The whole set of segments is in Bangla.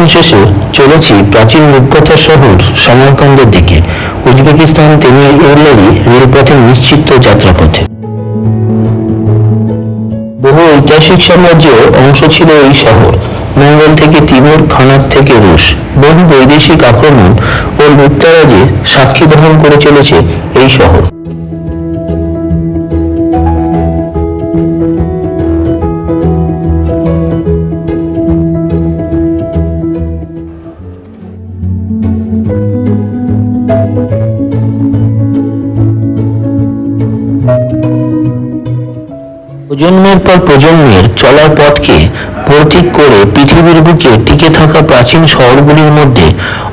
সেশন শেষে চলেছি প্রাচীন রূপকথার শহর সমরকন্দের দিকে। উজবেকিস্তান তিমির ইউলারি রেলপথের নিশ্চিত যাত্রাপথে। বহু ঐতিহাসিক সাম্রাজ্যের অংশ ছিল এই শহর। মঙ্গল থেকে তিমুর, খানাত থেকে রুশ, বহু বৈদেশিক আক্রমণ ও লুটতরাজে সাক্ষী বহন করে চলেছে এই শহর। প্রজন্মের পর প্রজন্মের চলার পথকে প্রতীক করে পৃথিবীর বুকে টিকে থাকা প্রাচীন শহরগুলির মধ্যে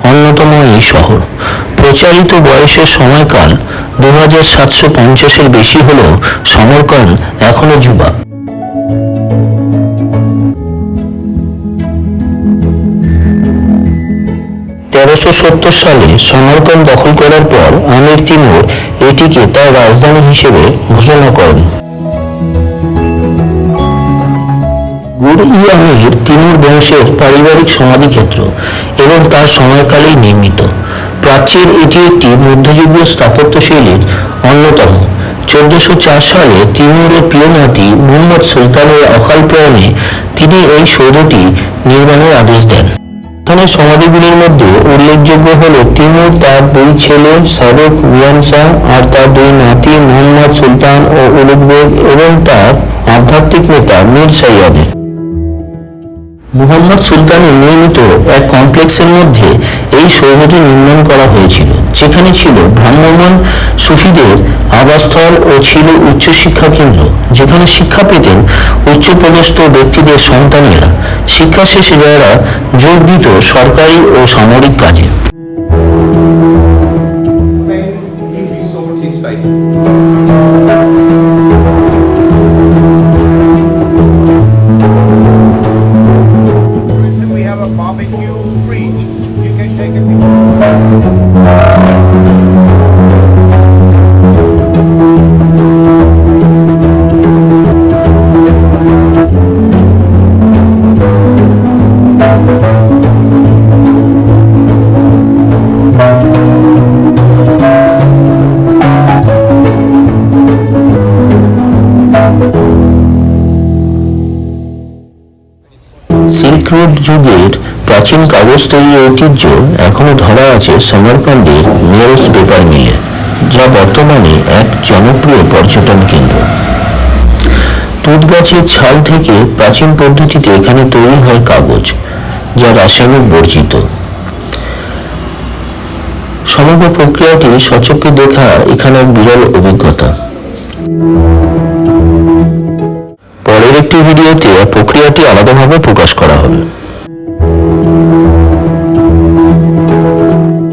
অন্যতম এই শহর। প্রচারিত বয়সের সময়কাল 2750-এর বেশি হলেও সমরকন্দ এখনো যুবা। 1370 সালে সমরকন্দ দখল করার পর আমির তিমুর এটিকে তার রাজধানী হিসেবে ঘোষণা করেন। গুর-ই-আমির তিমুর বংশের পারিবারিক সমাধিক্ষেত্র এবং তার সময়কালেই নির্মিত। প্রাচ্যের এটি একটি মধ্যযুগীয় স্থাপত্যশৈলীর অন্যতম। 1404 সালে তিমুরের প্রিয় নাতি মুহাম্মদ সুলতানের অকাল প্রয়াণে তিনি এই সৌধটি নির্মাণের আদেশ দেন। এখানে সমাধিগুলির মধ্যে উল্লেখযোগ্য হল তিমুর, তার দুই ছেলে সাদক মিয়ান শাহ আর তার দুই নাতি মুহাম্মদ সুলতান ও উলুগবেগ এবং তার আধ্যাত্মিক নেতা মীর সৈয়দের। মুহাম্মদ সুলতানের নির্মিত এক কমপ্লেক্সের মধ্যে এই সৌধটি নির্মাণ করা হয়েছিল, যেখানে ছিল ভ্রাম্যমাণ সুফিদের আবাসস্থল ও ছিল উচ্চশিক্ষা কেন্দ্র, যেখানে শিক্ষা পেতেন উচ্চপদস্থ ব্যক্তিদের সন্তানেরা, শিক্ষা শেষে যারা যোগ দিত সরকারি ও সামরিক কাজে। সিল্ক রোড যুগের প্রাচীন কাগজ তৈরির ঐতিহ্য এখনো ধরা আছে সমরকন্দের নিয়ারেস্ট পেপার মিলে, যা বর্তমানে এক জনপ্রিয় পর্যটন কেন্দ্র। তুঁত গাছের ছাল থেকে প্রাচীন পদ্ধতিতে এখানে তৈরি হয় কাগজ, যা রাসায়নিক বর্জিত। সমগ্র প্রক্রিয়াটি সচক্ষে দেখা এখানে এক বিরল অভিজ্ঞতা। পরের একটি ভিডিওতে প্রক্রিয়াটি আলাদাভাবে প্রকাশ করা হবে।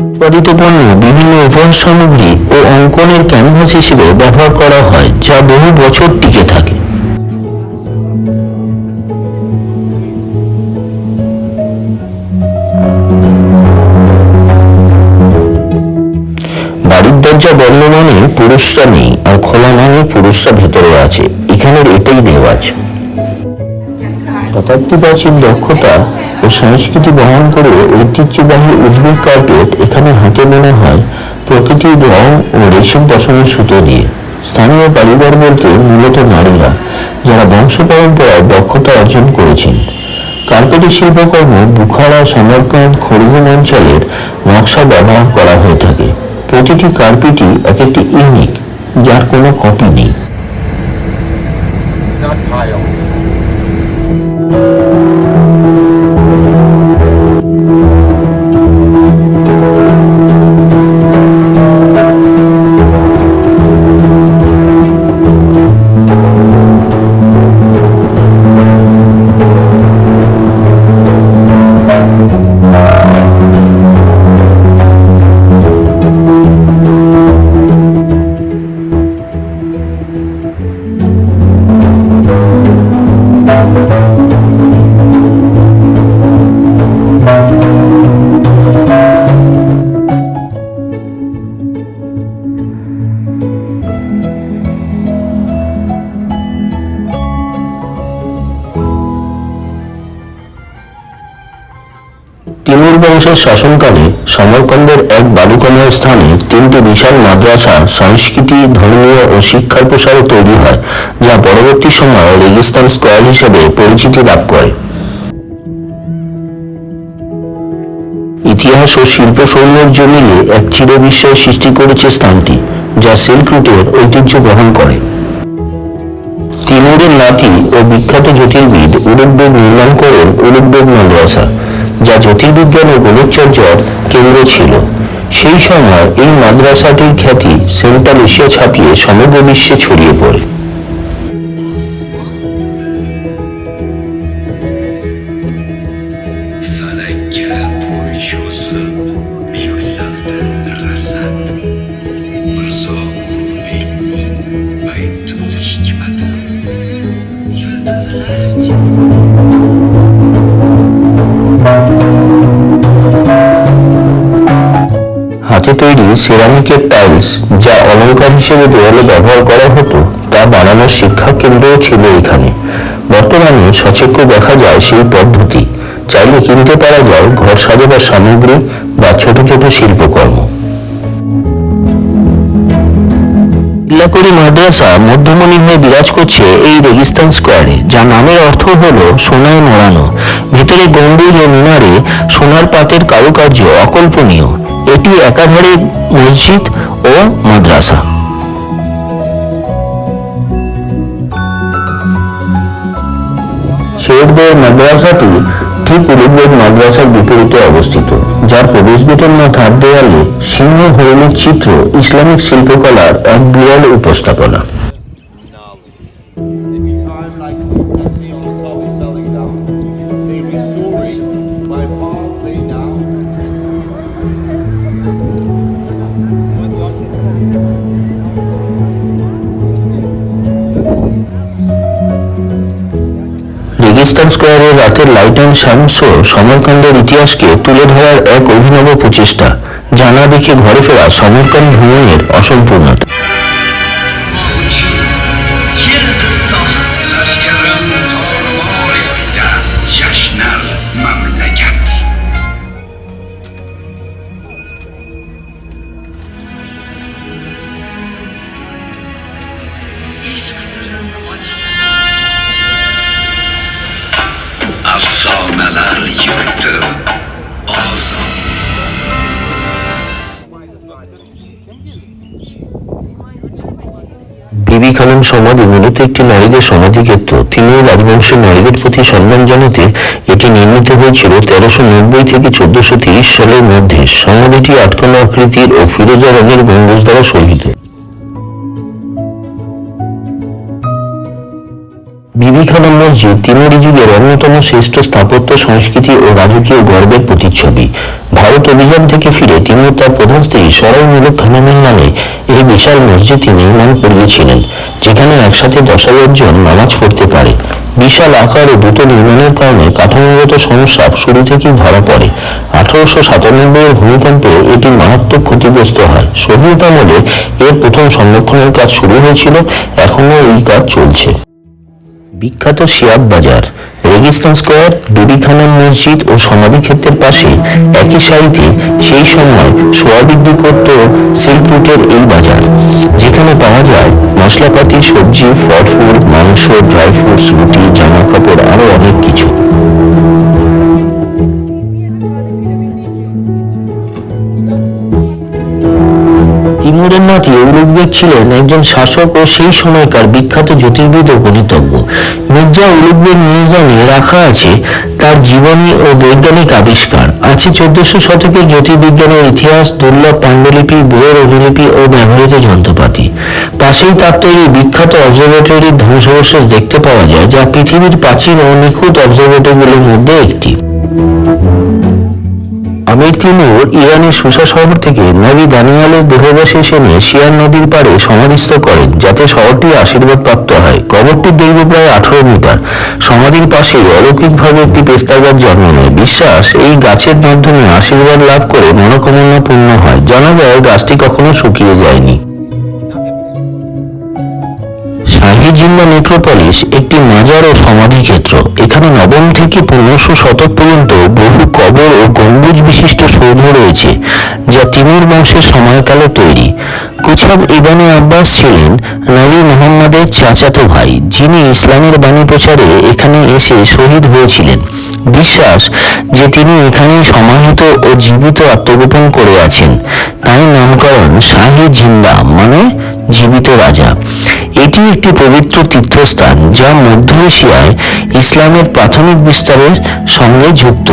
উৎপাদিত পণ্য বিভিন্ন উপহার সামগ্রী ও অঙ্কনের ক্যানভাস হিসেবে ব্যবহার করা হয়, যা বহু বছর টিকে থাকে। বাড়ির দরজা বন্ধ মানে পুরুষরা নেই, আর খোলা মানে পুরুষরা ভেতরে আছে, এখানের এটাই রেওয়াজ। শতাব্দী প্রাচীন দক্ষতা ও সংস্কৃতি বহন করে ঐতিহ্যবাহী উজবেক কার্পেট এখানে হাতে বোনা হয় প্রকৃতির রং ও রেশম পশমের সুতো দিয়ে। স্থানীয় কারিগর বলতে মূলত নারীরা, যারা বংশ পরম্পরায় দক্ষতা অর্জন করেছেন। কার্পেটের শিল্পকর্ম বুখারা, সমরকন্দ, খোরজম অঞ্চলের নকশা ব্যবহার করা হয়ে থাকে। প্রতিটি কার্পেটই এক একটি ইউনিক, যার কোনো কপি নেই। বংশের শাসনকালে সমরকন্দের এক বালুকাময় স্থানে 3টি বিশাল মাদ্রাসা সংস্কৃতি, ধর্মীয় ও শিক্ষার প্রসারে তৈরি হয়, যা পরবর্তী সময়ে রেগিস্তান স্কয়ার হিসেবে পরিচিতি লাভ করে। ইতিহাস ও শিল্প সৌন্দর্য মিলে এক চিরবিস্ময় সৃষ্টি করেছে স্থানটি, যা সিল্ক রুটের ঐতিহ্য বহন করে। তিমুরের নাতি ও বিখ্যাত জ্যোতির্বিদ উলুগবেগ নির্মাণ করেন উলুগবেগ মাদ্রাসা, যা জ্যোতির্বিজ্ঞান ও গণিতচর্চার কেন্দ্র ছিল। সেই সময় এই মাদ্রাসাটির খ্যাতি সেন্ট্রাল এশিয়া ছাপিয়ে সমগ্র বিশ্বে ছড়িয়ে পড়ে। হাতে তৈরি সিরামিকের টাইলস, যা অলংকার হিসেবে দেওয়ালে ব্যবহার করা হতো, তা বানানোর শিক্ষা কেন্দ্রও ছিল এখানে। বর্তমানে সচক্ষে দেখা যায় সেই পদ্ধতি। চাইলে কিনতে পারা যায় ঘর সাজাবার সামগ্রী বা ছোট ছোট শিল্পকর্ম। কিল্লাকড়ি মাদ্রাসা মধ্যমণি হয়ে বিরাজ করছে এই রেগিস্তান স্কয়ারে, যা নামের অর্থ হলো সোনায় মোড়ানো। ভেতরে গম্বুজ ও মিনারে সোনার পাতের কারুকার্য অকল্পনীয়। এটি একাধারে মসজিদ ও মাদ্রাসা। শেরবেগ মাদ্রাসাটি ঠিক উলুগবেগ মাদ্রাসার বিপরীতে অবস্থিত, যার প্রবেশ গেটের মাথার দেয়ালে সিংহ হরিণের চিত্র ইসলামিক শিল্পকলার এক বিরল উপস্থাপনা। রেগিস্তান স্কয়ারের রাতের লাইট অ্যান্ড সাউন্ড শো সমরকন্দের ইতিহাসকে তুলে ধরার এক অভিনব প্রচেষ্টা, যা না দেখে ঘরে ফেরা সমরকন্দ ভ্রমণের অসম্পূর্ণতা। Afsanalar yurti ozod. বিবি খানম সমাধি মূলত একটি নারীদের সমাধিক্ষেত্র। তিমুর রাজবংশের নারীদের প্রতি সম্মান জানাতে এটি নির্মিত হয়েছিল 1390 থেকে 1430 সালের মধ্যে। সমাধিটি আটকানো আকৃতির ও ফিরোজা রঙের গম্বুজ দ্বারা শোভিত। বিবি খানম মসজিদ তিমুরি যুগের অন্যতম শ্রেষ্ঠ স্থাপত্য, সংস্কৃতি ও রাজকীয় গর্বের প্রতিচ্ছবি। ভারত অভিযান থেকে ফিরে তিমুর তার প্রধান স্ত্রী সরাই মুলুক খানমের নামে এই বিশাল মসজিদটি নির্মাণ করিয়েছিলেন, যেখানে একসাথে 10,000 জন নামাজ পড়তে পারে। বিশাল আকার ও দ্রুত নির্মাণের কারণে কাঠামোগত সমস্যা শুরু থেকেই ধরা পড়ে। 1897 এর ভূমিকম্পে এটি মারাত্মক ক্ষতিগ্রস্ত হয়। সোভিয়েত আমলে এর প্রথম সংরক্ষণের কাজ শুরু হয়েছিল, এখনো এই কাজ চলছে। বিখ্যাত শিয়াব বাজার, রেগিস্তান স্কয়ার, বিবি খানম মসজিদ ও সমাধিক্ষেত্রের পাশে একই সারিতে সেই সময় সোয়া বিক্রি করত সিল্ক রুটের এই বাজার, যেখানে পাওয়া যায় মশলাপাতি, সবজি, ফল ফুল, মাংস, ড্রাই ফ্রুটস, রুটি, জামা কাপড়, আরো অনেক কিছু। তিমুরের নাতি উলুগবেগ ছিলেন একজন শাসক ও সেই সময়কার বিখ্যাত জ্যোতির্বিদ ও গণিতজ্ঞ। মির্জা উলুগবেগ মিউজিয়ামে রাখা আছে তার জীবনী ও বৈজ্ঞানিক আবিষ্কার। আছে 1400 শতকের জ্যোতির্বিজ্ঞানের ইতিহাস, দুর্লভ পাণ্ডুলিপি, বইয়ের অনুলিপি ও ব্যবহৃত যন্ত্রপাতি। পাশেই তার তৈরি বিখ্যাত অবজারভেটরির ধ্বংসাবশেষ দেখতে পাওয়া যায়, যা পৃথিবীর প্রাচীন ও নিখুঁত অবজারভেটরিগুলির মধ্যে একটি। আমির তিমুর ইরানের সুসা শহর থেকে নবী দানিয়ালের দেহাবশেষ এনে শিয়ার নদীর পাড়ে সমাধিস্থ করেন, যাতে শহরটি আশীর্বাদ প্রাপ্ত হয়। কবরটির দৈর্ঘ্য প্রায় 18 মিটার। সমাধির পাশে অলৌকিকভাবে একটি পেস্তা গাছ জন্ম নেয়। বিশ্বাস, এই গাছের মাধ্যমে আশীর্বাদ লাভ করে মনোকামনা পূর্ণ হয়। জানা যায় গাছটি কখনো শুকিয়ে যায়নি। শাহী শাহী জিন্দা নেক্রোপলিস একটি মাজার ও সমাধিক্ষেত্র। এখানে নবম থেকে 1500 শতক পর্যন্ত বহু কবর ও গম্বুজ বিশিষ্ট সৌধ রয়েছে, যা তিমুর বংশের সময়কালে তৈরি। কুছাব ইবনে আব্বাস ছিলেন নবী মুহাম্মদের চাচাতো ভাই, যিনি ইসলামের বাণী প্রচারে এখানে এসে শহীদ হয়েছিলেন। বিশ্বাস যে তিনি এখানেই সমাহিত ও জীবিত আত্মগোপন করে আছেন, তাই নামকরণ শাহী জিন্দা মানে জীবিত রাজা। এটি একটি পবিত্র তীর্থস্থান যা মধ্য এশিয়ায় ইসলামের প্রাথমিক বিস্তারের সঙ্গে যুক্ত।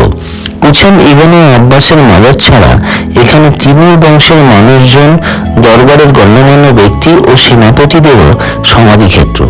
কুছাব ইবনে আব্বাসের মাজার ছাড়া এখানে তিমুর বংশের মানুষজন, দরবারের গণ্যমান্য ব্যক্তি ও সেনাপতিদেরও সমাধিক্ষেত্র।